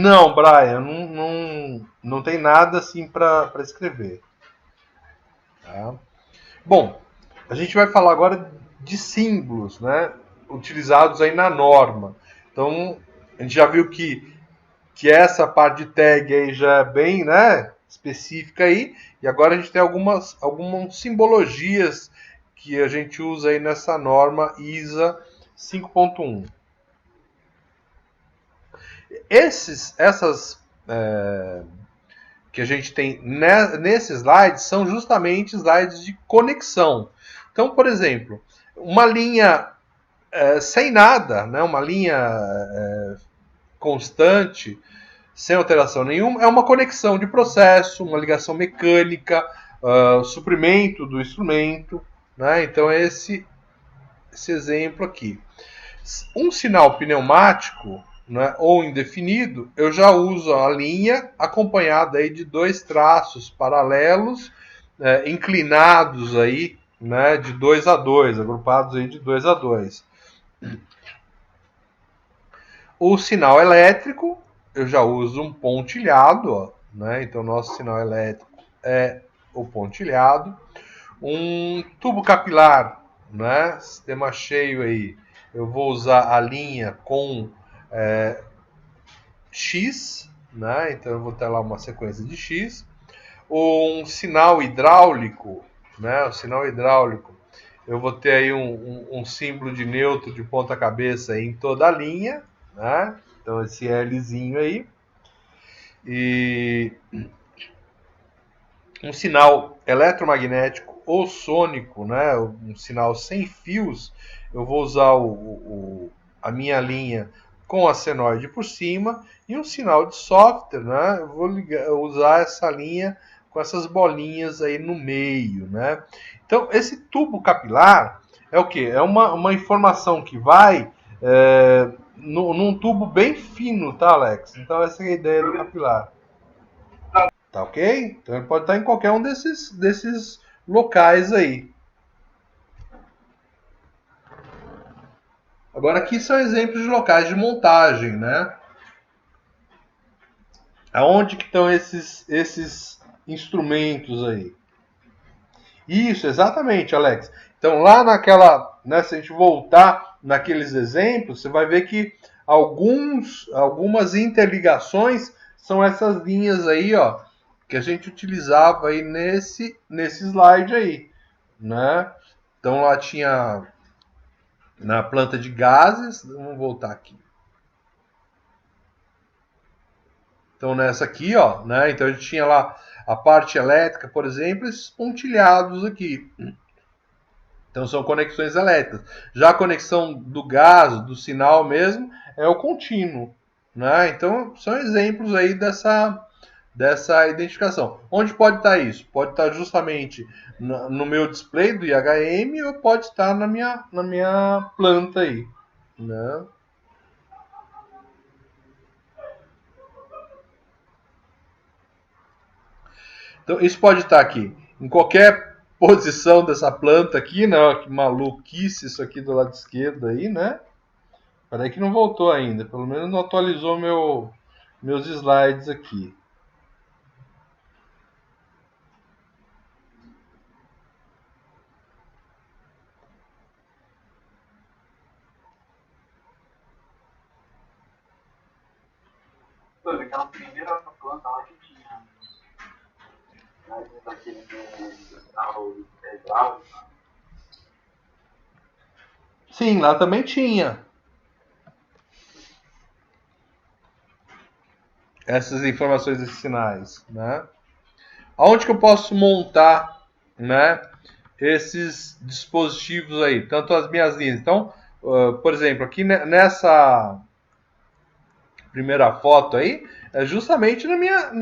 Não, Brian, não tem nada assim para escrever. Tá? Bom, a gente vai falar agora de símbolos, né, utilizados aí na norma. Então, a gente já viu que essa parte de tag aí já é bem, né, específica aí, e agora a gente tem algumas simbologias que a gente usa aí nessa norma ISA 5.1. Essas que a gente tem nesse slide são justamente slides de conexão. Então, por exemplo, uma linha sem nada, né, uma linha constante, sem alteração nenhuma, é uma conexão de processo, uma ligação mecânica, suprimento do instrumento. Né? Então é esse exemplo aqui. Um sinal pneumático, né, ou indefinido, eu já uso a linha acompanhada aí de dois traços paralelos, inclinados aí, né, de 2 a 2, agrupados aí de 2 a 2. O sinal elétrico, eu já uso um pontilhado, ó, né? Então nosso sinal elétrico é o pontilhado. Um tubo capilar, né? Sistema cheio aí, eu vou usar a linha com X, né? Então eu vou ter lá uma sequência de X. Um sinal hidráulico, né? O sinal hidráulico, eu vou ter aí um símbolo de neutro de ponta cabeça em toda a linha, né? Então esse Lzinho aí. E um sinal eletromagnético ou sônico, né? Um sinal sem fios, eu vou usar a minha linha com a senoide por cima, e um sinal de software, né? Eu vou usar essa linha com essas bolinhas aí no meio, né? Então, esse tubo capilar é o que? É uma informação que vai num tubo bem fino, tá, Alex? Então, essa é a ideia do capilar. Tá ok? Então, ele pode estar em qualquer um desses locais aí. Agora, aqui são exemplos de locais de montagem, né? Aonde que estão esses instrumentos aí? Isso, exatamente, Alex. Então, lá naquela, né, se a gente voltar naqueles exemplos, você vai ver que algumas interligações são essas linhas aí, ó, que a gente utilizava aí nesse slide aí, né? Então, lá tinha na planta de gases, vamos voltar aqui. Então nessa aqui, ó, né? Então a gente tinha lá a parte elétrica, por exemplo, esses pontilhados aqui. Então são conexões elétricas. Já a conexão do gás, do sinal mesmo, é o contínuo, né? Então são exemplos aí dessa identificação. Onde pode estar isso? Pode estar justamente no meu display do IHM ou pode estar na minha planta aí, né? Então, isso pode estar aqui em qualquer posição dessa planta aqui, né? Que maluquice isso aqui do lado esquerdo aí, né? Peraí que não voltou ainda. Pelo menos não atualizou meus slides aqui. Aquela primeira planta lá que tinha, né, daquele hidráulico. Sim, lá também tinha essas informações, esses sinais, né? Aonde que eu posso montar, né, esses dispositivos aí, tanto as minhas linhas. Então, por exemplo, aqui nessa primeira foto aí, é justamente na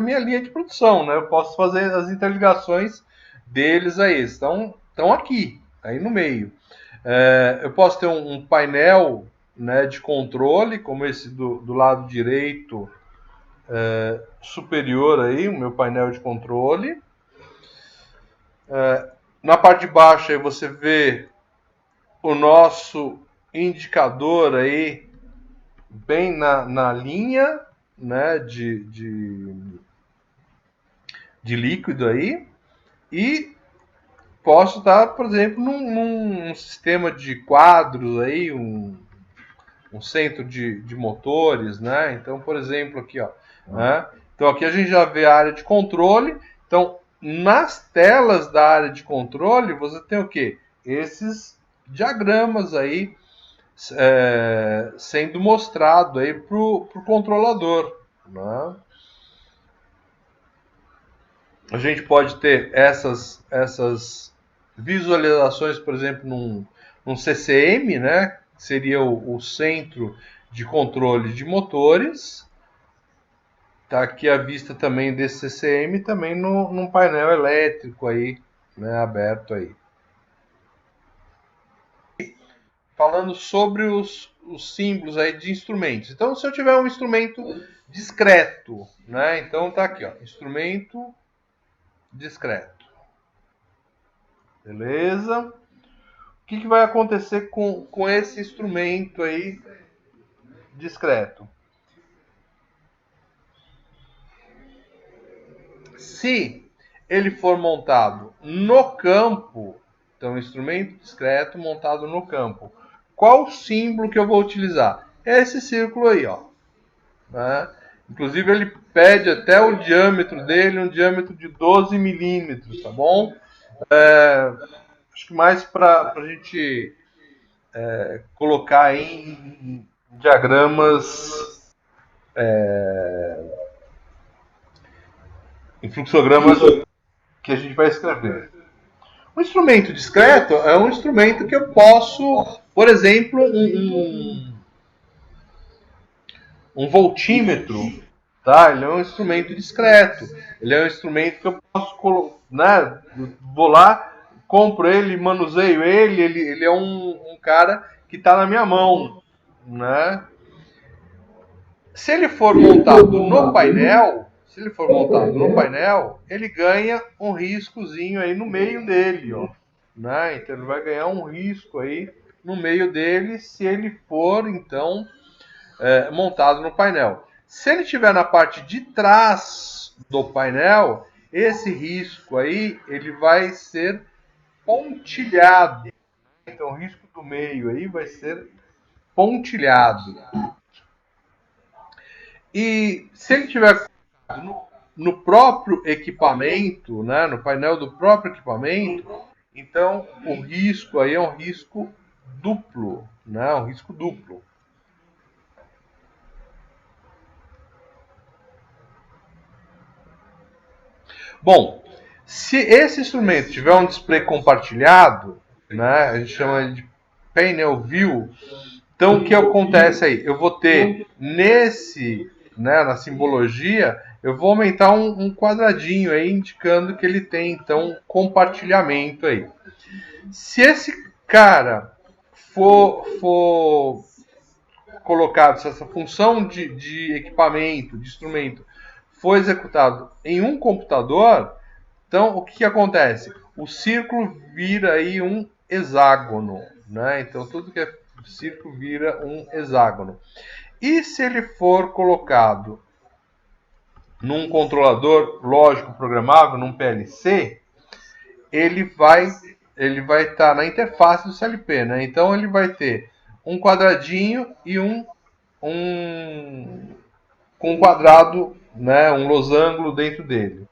minha linha de produção, né? Eu posso fazer as interligações deles aí. Estão aqui, aí no meio. Eu posso ter um painel, né, de controle, como esse do lado direito superior aí, o meu painel de controle. Na parte de baixo aí você vê o nosso indicador aí bem na linha, né, de líquido aí, e posso estar, por exemplo, num sistema de quadros aí, um centro de motores, né? Então, por exemplo, aqui, ó, né? Então aqui a gente já vê a área de controle. Então, nas telas da área de controle, você tem o quê? Esses diagramas aí sendo mostrado aí para o controlador, né? A gente pode ter essas visualizações, por exemplo, num CCM, né? Que seria o centro de controle de motores. Tá aqui a vista também desse CCM, também num painel elétrico aí, né? Aberto aí. Falando sobre os símbolos aí de instrumentos. Então, se eu tiver um instrumento discreto, né? Então tá aqui, ó, instrumento discreto. Beleza? O que vai acontecer com esse instrumento aí discreto? Se ele for montado no campo, então instrumento discreto montado no campo, qual o símbolo que eu vou utilizar? Esse círculo aí, ó. Né? Inclusive ele pede até o diâmetro dele, um diâmetro de 12 milímetros, tá bom? Acho que mais para a gente colocar em diagramas, em fluxogramas que a gente vai escrever. Um instrumento discreto é um instrumento que eu posso, por exemplo, um voltímetro, tá? Ele é um instrumento discreto. Ele é um instrumento que eu posso, né? Vou lá, compro ele, manuseio ele. Ele é um cara que está na minha mão, né? Se ele for montado no painel, ele ganha um riscozinho aí no meio dele, ó. Né? Então ele vai ganhar um risco aí no meio dele se ele for, então, montado no painel. Se ele estiver na parte de trás do painel, esse risco aí ele vai ser pontilhado. Então o risco do meio aí vai ser pontilhado. E se ele tiver no próprio equipamento, né, no painel do próprio equipamento, então o risco aí é um risco duplo, né, um risco duplo. Bom, se esse instrumento tiver um display compartilhado, né, a gente chama de panel view, então o que acontece aí? Eu vou ter na simbologia, eu vou aumentar um quadradinho aí indicando que ele tem então compartilhamento aí. Se esse cara for colocado, se essa função de equipamento, de instrumento, for executado em um computador, então o que acontece? O círculo vira aí um hexágono, né? Então tudo que é círculo vira um hexágono. E se ele for colocado num controlador lógico programável, num PLC, ele vai estar na interface do CLP, né? Então ele vai ter um quadradinho e um com um quadrado, né, um losango dentro dele.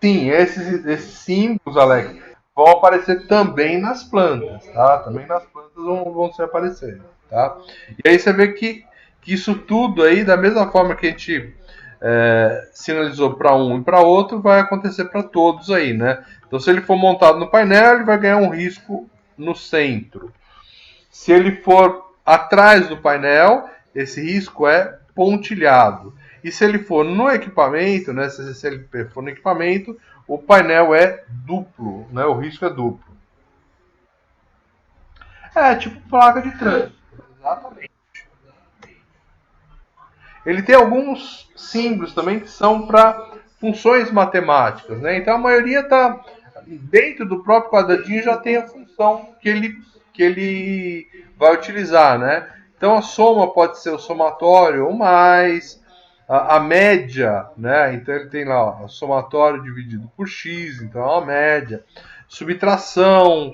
Sim, esses símbolos, Alex, vão aparecer também nas plantas, tá? Também nas plantas vão se aparecer, tá? E aí você vê que isso tudo aí, da mesma forma que a gente sinalizou para um e para outro, vai acontecer para todos aí, né? Então, se ele for montado no painel, ele vai ganhar um risco no centro. Se ele for atrás do painel, esse risco é pontilhado. E se ele for no equipamento, né, se ele for no equipamento, o painel é duplo, né, o risco é duplo. É tipo placa de trânsito. Exatamente. Ele tem alguns símbolos também que são para funções matemáticas, né? Então a maioria está dentro do próprio quadradinho, já tem a função que ele vai utilizar, né? Então a soma pode ser o somatório ou mais, a média, né? Então ele tem lá ó, o somatório dividido por x, então é uma média. Subtração,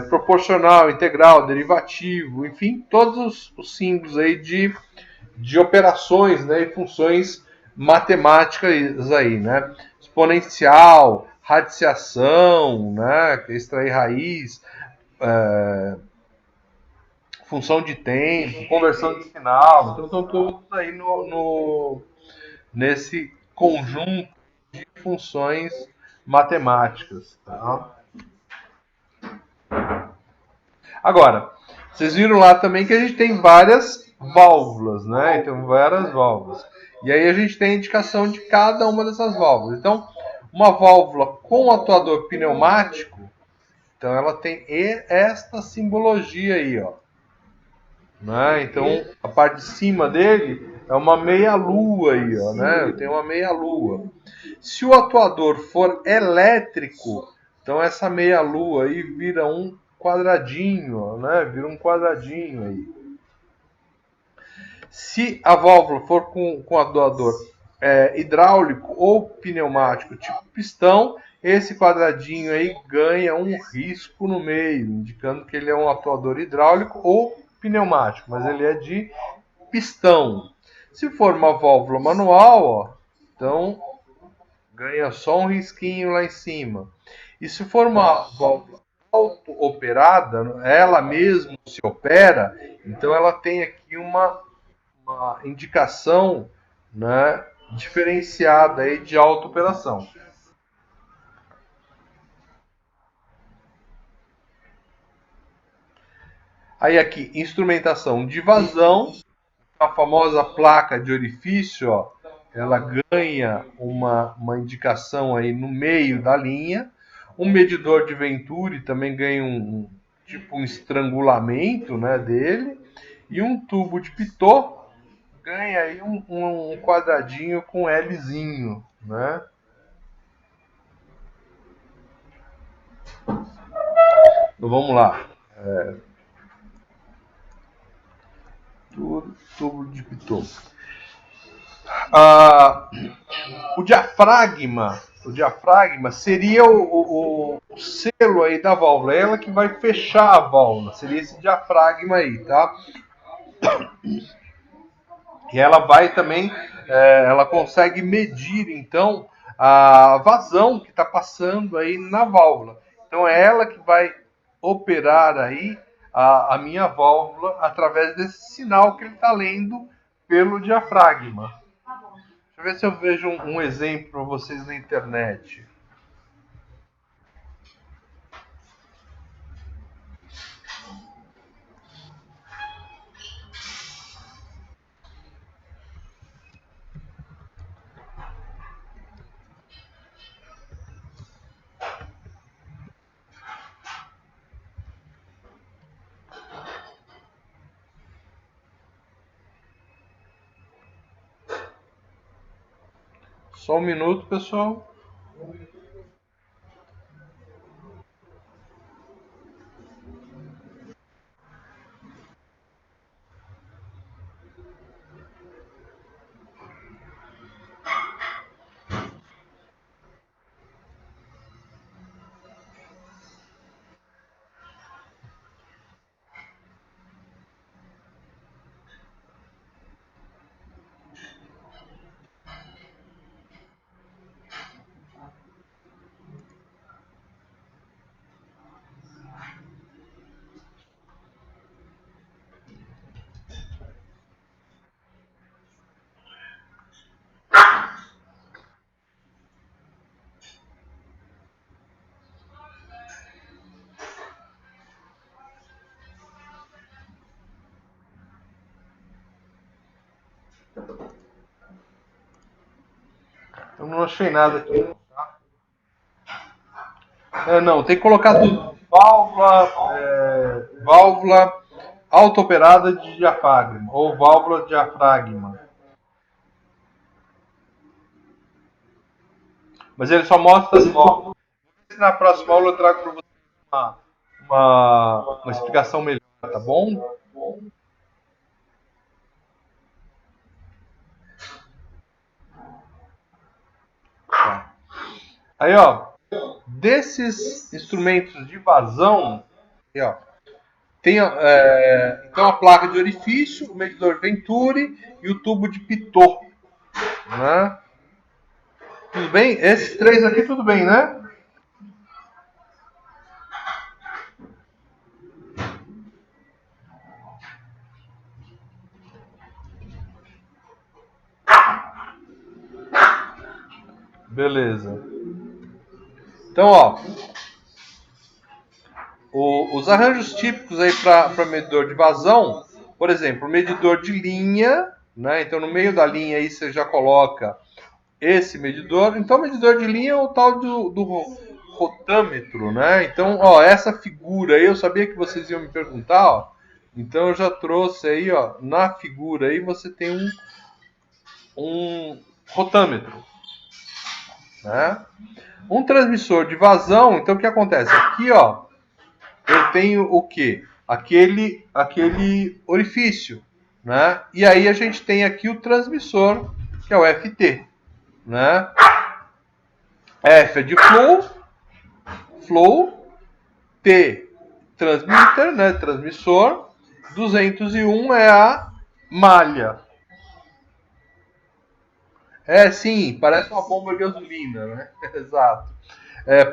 proporcional, integral, derivativo, enfim, todos os símbolos aí de operações, né, e funções matemáticas aí, né? Exponencial, radiciação, né, extrair raiz, função de tempo, conversão de sinal. Então estão todos aí nesse conjunto de funções matemáticas. Tá? Agora, vocês viram lá também que a gente tem várias válvulas, né? Então, várias válvulas. E aí a gente tem a indicação de cada uma dessas válvulas. Então, uma válvula com atuador pneumático, então ela tem esta simbologia aí, ó. Né? Então, a parte de cima dele é uma meia-lua aí, ó, né? Tem uma meia-lua. Se o atuador for elétrico, então essa meia-lua aí vira um quadradinho, né? Vira um quadradinho aí. Se a válvula for com atuador hidráulico ou pneumático tipo pistão, esse quadradinho aí ganha um risco no meio, indicando que ele é um atuador hidráulico ou pneumático, mas ele é de pistão. Se for uma válvula manual, ó, então ganha só um risquinho lá em cima. E se for uma válvula auto-operada, ela mesma se opera, então ela tem aqui uma indicação, né, diferenciada aí de auto-operação. Aí aqui, instrumentação de vazão, a famosa placa de orifício, ó, ela ganha uma indicação aí no meio da linha. Um medidor de Venturi também ganha tipo um estrangulamento, né, dele. E um tubo de Pitot ganha aí um quadradinho com Lzinho, né? Então vamos lá. Tubo de Pitot. Ah, o diafragma seria o selo aí da válvula, ela que vai fechar a válvula, seria esse diafragma aí, tá? E ela vai também, ela consegue medir então a vazão que está passando aí na válvula. Então é ela que vai operar aí a minha válvula através desse sinal que ele está lendo pelo diafragma. Deixa eu ver se eu vejo um exemplo para vocês na internet. Só um minuto, pessoal. Eu não achei nada aqui. Não, tem que colocar tudo. Válvula auto-operada de diafragma ou válvula diafragma. Mas ele só mostra as válvulas. Na próxima aula eu trago para você uma explicação melhor, tá bom? Aí, ó, desses instrumentos de vazão, aí, ó, tem então a placa de orifício, o medidor Venturi e o tubo de Pitot, né? Tudo bem? Esses três aqui tudo bem, né? Beleza. Então, ó, os arranjos típicos aí para medidor de vazão, por exemplo, medidor de linha, né? Então, no meio da linha aí você já coloca esse medidor. Então, o medidor de linha é o tal do rotâmetro, né? Então, ó, essa figura aí, eu sabia que vocês iam me perguntar, ó. Então, eu já trouxe aí, ó, na figura aí você tem um rotâmetro, né? Um transmissor de vazão, então o que acontece? Aqui, ó, eu tenho o quê? Aquele orifício, né? E aí a gente tem aqui o transmissor, que é o FT, né? F é de flow, T, transmitter, né? Transmissor, 201 é a malha. É, sim, parece uma bomba de gasolina, né? Exato.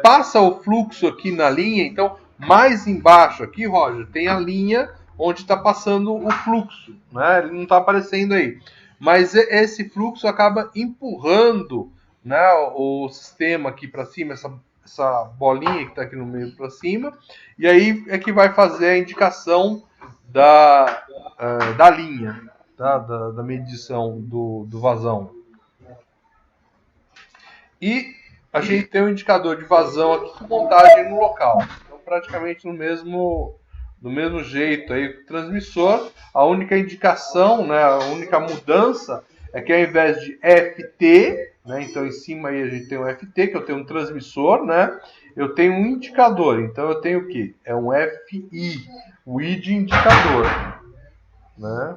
Passa o fluxo aqui na linha, então mais embaixo aqui, Roger, tem a linha onde está passando o fluxo, né? Ele não está aparecendo aí, mas esse fluxo acaba empurrando, né, o sistema aqui para cima, essa bolinha que está aqui no meio para cima, e aí é que vai fazer a indicação da linha, tá? Da medição do vazão. E a gente tem um indicador de vazão aqui com montagem no local. Então, praticamente do mesmo jeito aí o transmissor. A única indicação, né, a única mudança é que ao invés de FT, né, então em cima aí a gente tem um FT, que eu tenho um transmissor, né, eu tenho um indicador. Então eu tenho o quê? É um FI, o I de indicador, né?